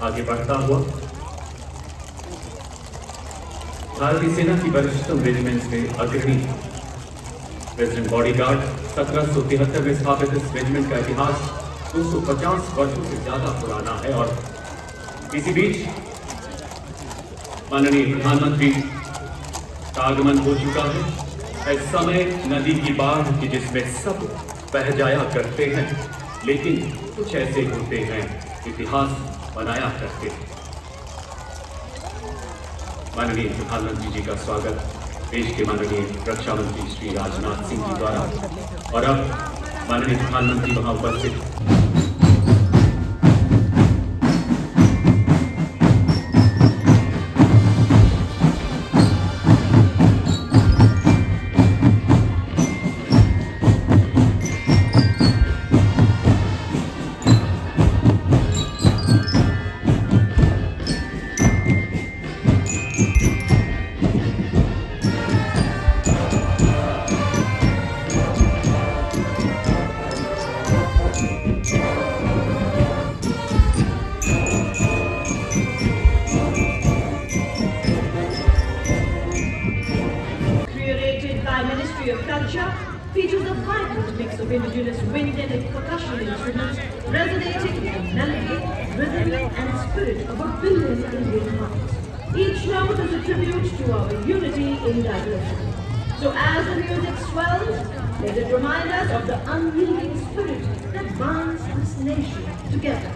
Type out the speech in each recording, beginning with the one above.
आगे बढ़ता हुआ भारतीय सेना की वरिष्ठतम रेजिमेंट्स में अग्रणी प्रेसिडेंट बॉडीगार्ड 1773 में स्थापित इस रेजिमेंट का इतिहास 250 वर्षों से ज्यादा पुराना है और इसी बीच माननीय प्रधानमंत्री का आगमन हो चुका है। इस समय नदी की बाढ़ की जिसमें सब बह जाया करते हैं, लेकिन कुछ ऐसे होते हैं इतिहास बनाया करते हैं। माननीय प्रधानमंत्री जी का स्वागत देश के माननीय रक्षा मंत्री श्री राजनाथ सिंह जी द्वारा, और अब माननीय प्रधानमंत्री वहां उपस्थित of culture features a vibrant mix of indigenous wind and percussion instruments resonating with the melody, rhythm and spirit of a billion Indian hearts. Each note is a tribute to our unity in diversity. So as the music swells, let it remind us of the unyielding spirit that binds this nation together.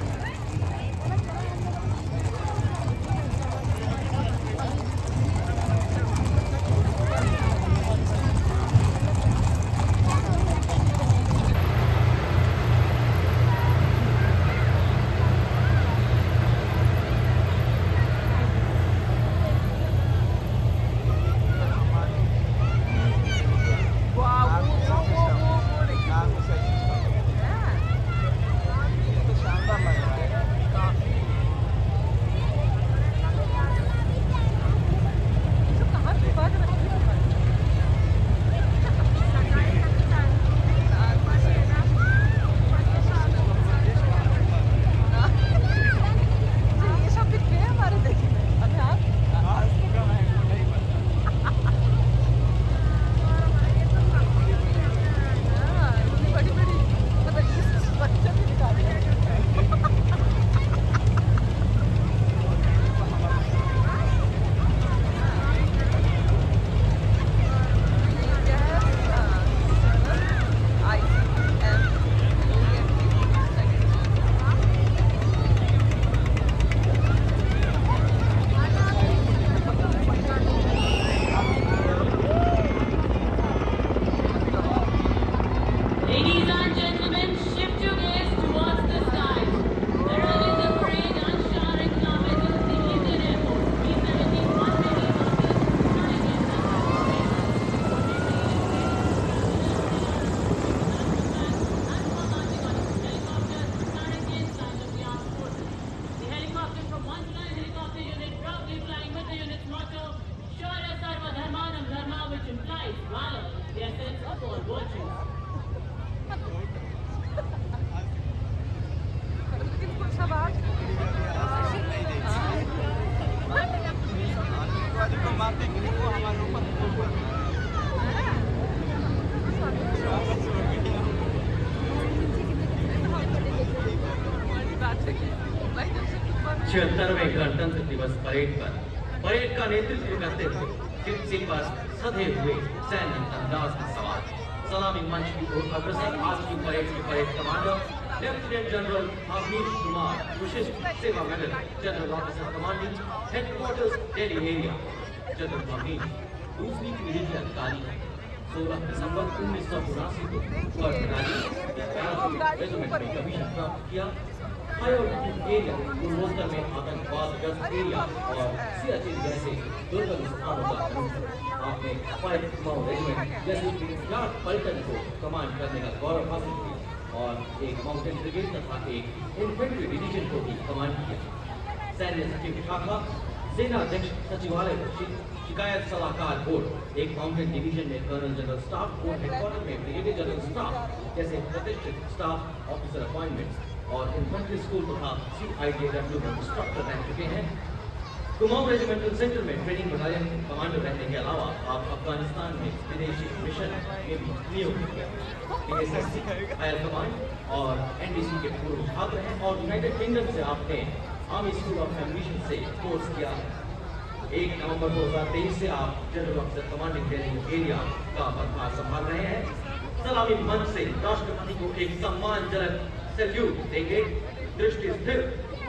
छिहत्तरवें गणतंत्र दिवस parade का नेतृत्व करते हुए सिर पर सधे हुए सैन्य अंदाज में सवार सलामी मंच की ओर अग्रसर आज की parade commander lieutenant general Avnish Kumar, Vishisht Seva medal general officer commanding headquarters Delhi area general Avnish दूसरी पीढ़ी के अधिकारी हैं। 16 दिसंबर 1982 को वर्तमानी रेजिमेंट में कमीशन प्राप्त किया। एरिया पूर्वोत्तर में आतंकवाद एरिया और सियाचिन जैसे दुर्गम स्थानों का आपने पायलट कमांड रेजिमेंट जैसे फ्लैट पलटन को कमांड करने का गौरव हासिल किया और एक माउंटेन ब्रिगेड तथा एक इन्फेंट्री डिवीजन को भी कमांड किया। सैन्य सचिव शाखा सेना अध्यक्ष सचिवालय शिकायत सलाहकार बोर्ड एक माउंटेन डिवीजन में colonel general staff board headquarter में ब्रिगेडियर जनरल स्टाफ जैसे प्रतिष्ठित स्टाफ ऑफिसर अपॉइंटमेंट्स और इन्फेंट्री स्कूल तथा CIJW में इंस्ट्रक्टर रह चुके हैं। कुमाऊं रेजिमेंटल सेंटर में ट्रेनिंग बटालियन कमांडर रहने के अलावा आप अफगानिस्तान में विदेशी मिशन में भी नियुक्त हैं। ASSC, हायर कमांड और NDC के पूर्व छात्र हैं और यूनाइटेड किंगडम से आपने आर्मी स्कूल ऑफ एम्बिशन से कोर्स किया है। 1 नवंबर 2023 से आप general officer commanding training area का पदभार संभाल रहे हैं। सलामी मंच से राष्ट्रपति को एक सम्मानजनक सैल्यूट देंगे। दृष्टि स्थिर,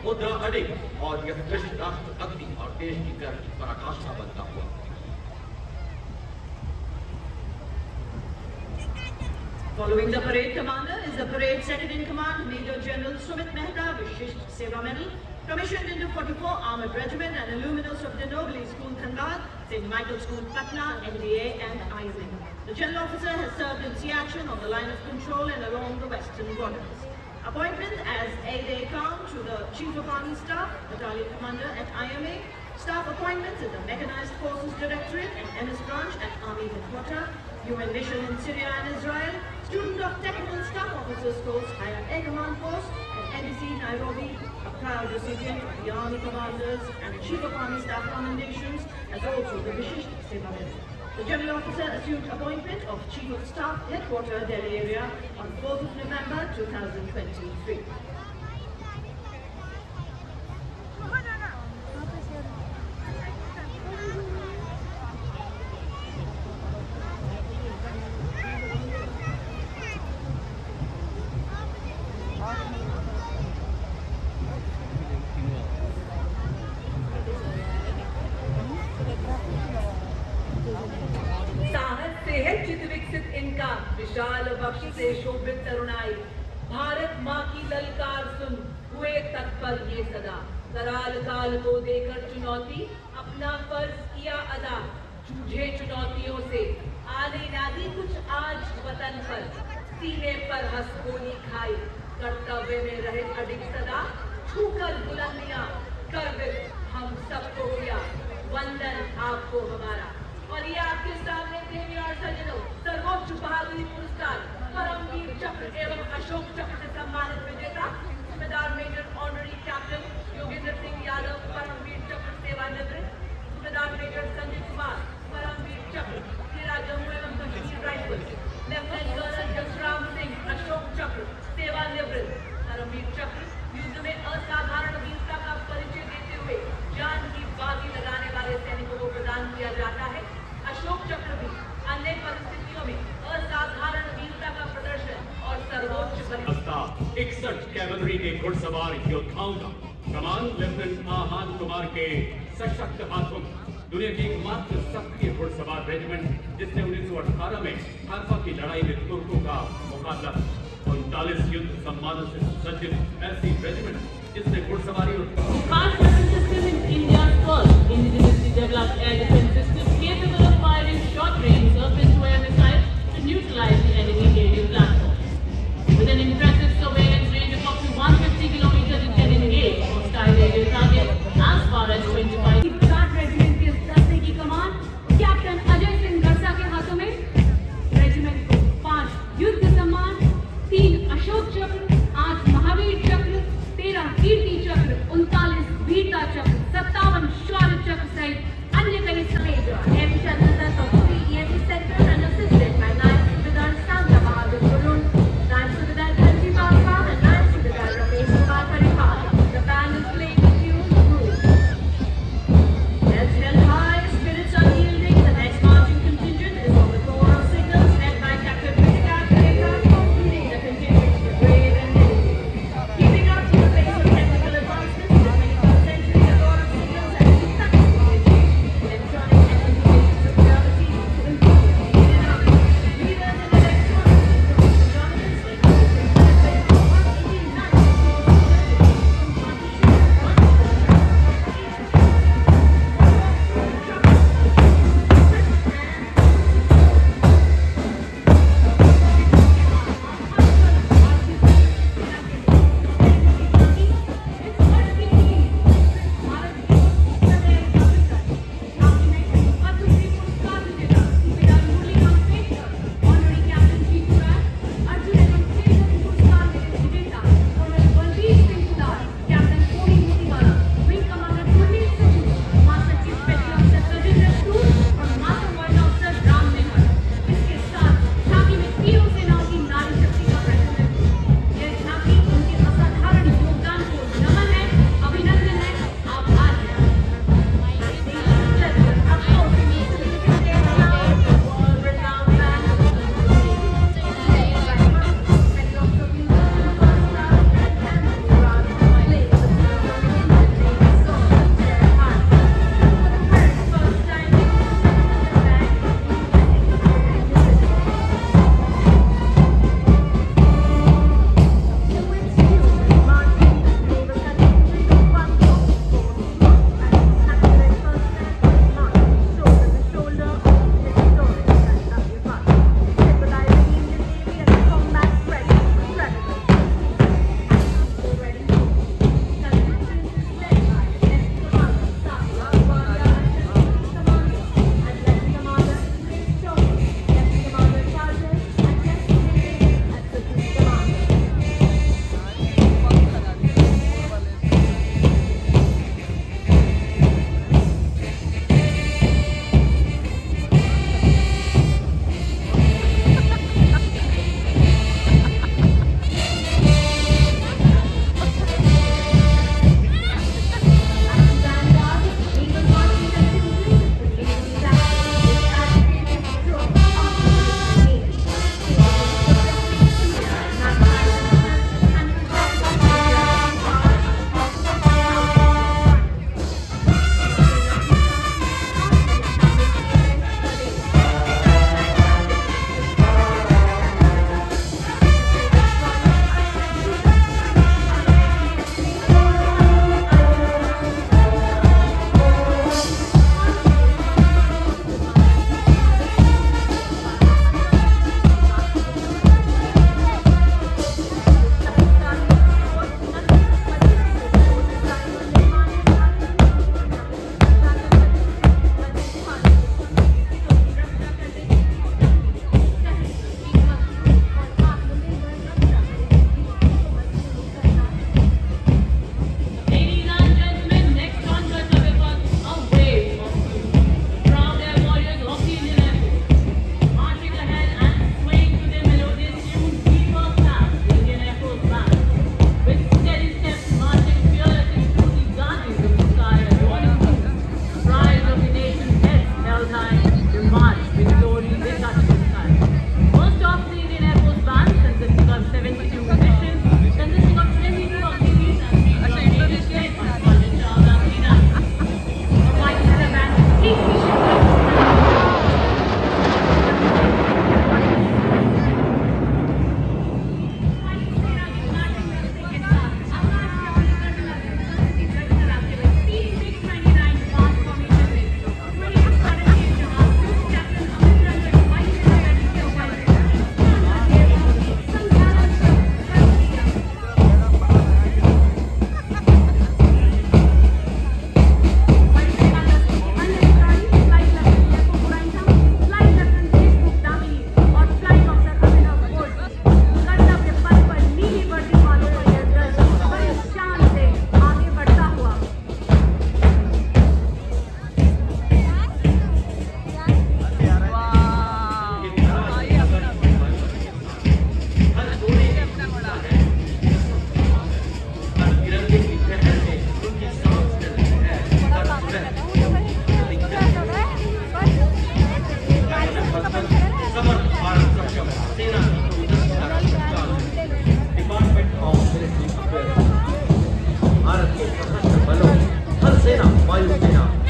मुद्रा अडिग और यह दृष्टि राष्ट्रभक्ति और देश की गर्व की पराकाष्ठा बनता हुआ। Following the parade commander is the parade second in command, Major General Sumit Mehta, Vishisht Seva Medal, commissioned into 44 Armored Regiment and alumnus of the Nobly School Khandad, St. Michael School Patna, NDA and IMA. The General Officer has served in sea action on the line of control and along the western borders. Appointment as aide-de-camp to the Chief of Army Staff, Battalion Commander at IMA, staff appointments in the Mechanized Forces Directorate and MS Branch at Army Headquarters, UN Mission in Syria and Israel, student of Technical Staff Officers Course, Higher Air Command Course at NDC Nairobi, a proud recipient of the Army Commanders and Chief of Army Staff Commendations, as also the Vishisht Seva Medal. The General Officer assumed appointment of Chief of Staff Headquarters, Delhi area on 4th of November 2023. इनका विशाल बख्श से शोभित तरुणाई, भारत माँ की ललकार सुन हुए तत्पर ये सदा, कराल काल को देकर चुनौती अपना फर्ज किया अदा, जूझे चुनौतियों से आने ना दी कुछ आज वतन पर, सीने पर हंस गोली खाई, कर्तव्य में रहे अडिग सदा, छूकर बुलंदियां कर हम सबको किया वंदन आपको हमारा। और ये आपके सामने देवी और सज्जनों सर्वोच्च बहादुरी पुरस्कार परमवीर चक्र एवं अशोक चक्र से सम्मानित विजेता subedar major honorary captain Yogendra Singh Yadav, Param Vir Chakra सेवानिवृत्त सूबेदार मेजर संजय कुमार, परमवीर चक्र जिला जम्मू एवं Kashmir rifles, lieutenant colonel Jasram Singh Ashok Chakra सेवानिवृत्त, परमवीर चक्र युद्ध में असाधारण वीरता का परिचय देते हुए जान की बाजी लगाने वाले सैनिकों को प्रदान किया जाता है। अशोक चक्र भी अन्य परिस्थितियों में असाधारण वीरता का प्रदर्शन और सर्वोच्च 61 कैवलरी के घुड़सवार योद्धाओं का कमान लेफ्टिनेंट आहान कुमार के सशक्त हाथों दुनिया की एकमात्र सक्रिय घुड़सवार रेजिमेंट जिसने 1918 में हारफा की लड़ाई में तुर्कों का मुकाबला 39 युद्ध सम्मानों से सज्जित ऐसी रेजिमेंट जिसने घुड़सवारी indigenously developed air defense system capable of firing short-range surface-to-air missiles to neutralize the enemy aerial platform. With an impressive surveillance range of up to 150 kilometers, it can engage hostile aerial targets as far as 25. 60 regiment के दस्ते की कमान captain Ajay Singh गरसा के हाथों में। Regiment को 5 युद्ध सम्मान, 3 अशोक चक्र, 8 महावीर चक्र, 13 कीर्ति चक्र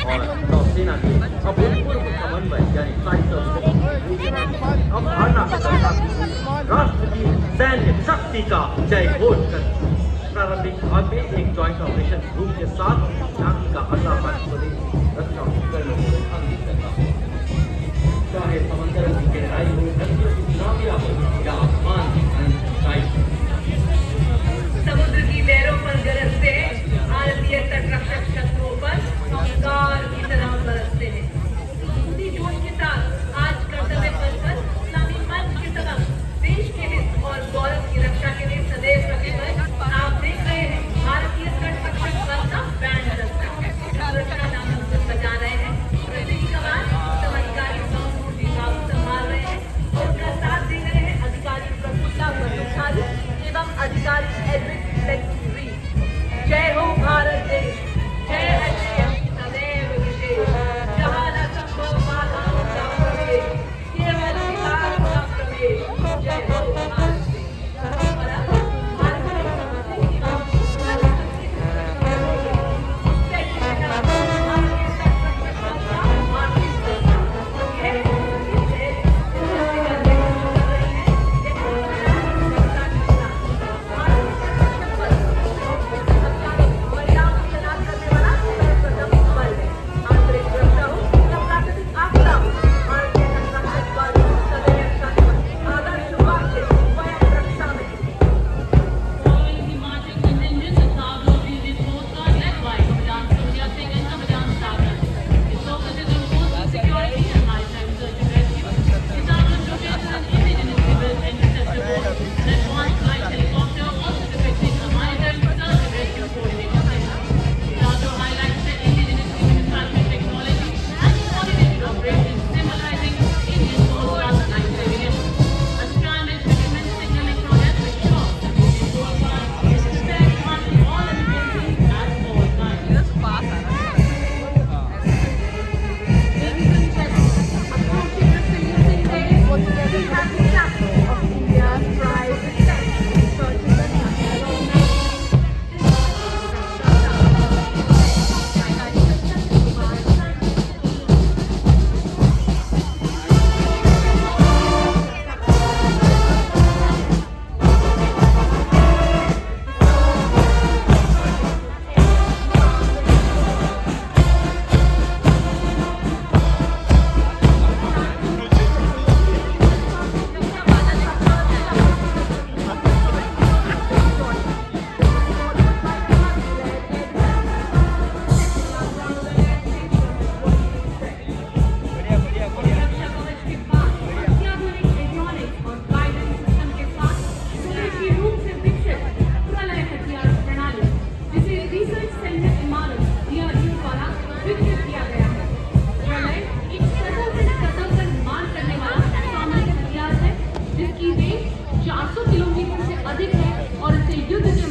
और नौसेना के अभूतपूर्व समन्वय यानी फ्लाइट सर्विसेज अवधारणा के साथ राष्ट्र की सैन्य शक्ति का जय घोष कर प्रारंभिक भाग में एक जॉइंट ऑपरेशन ग्रुप के साथ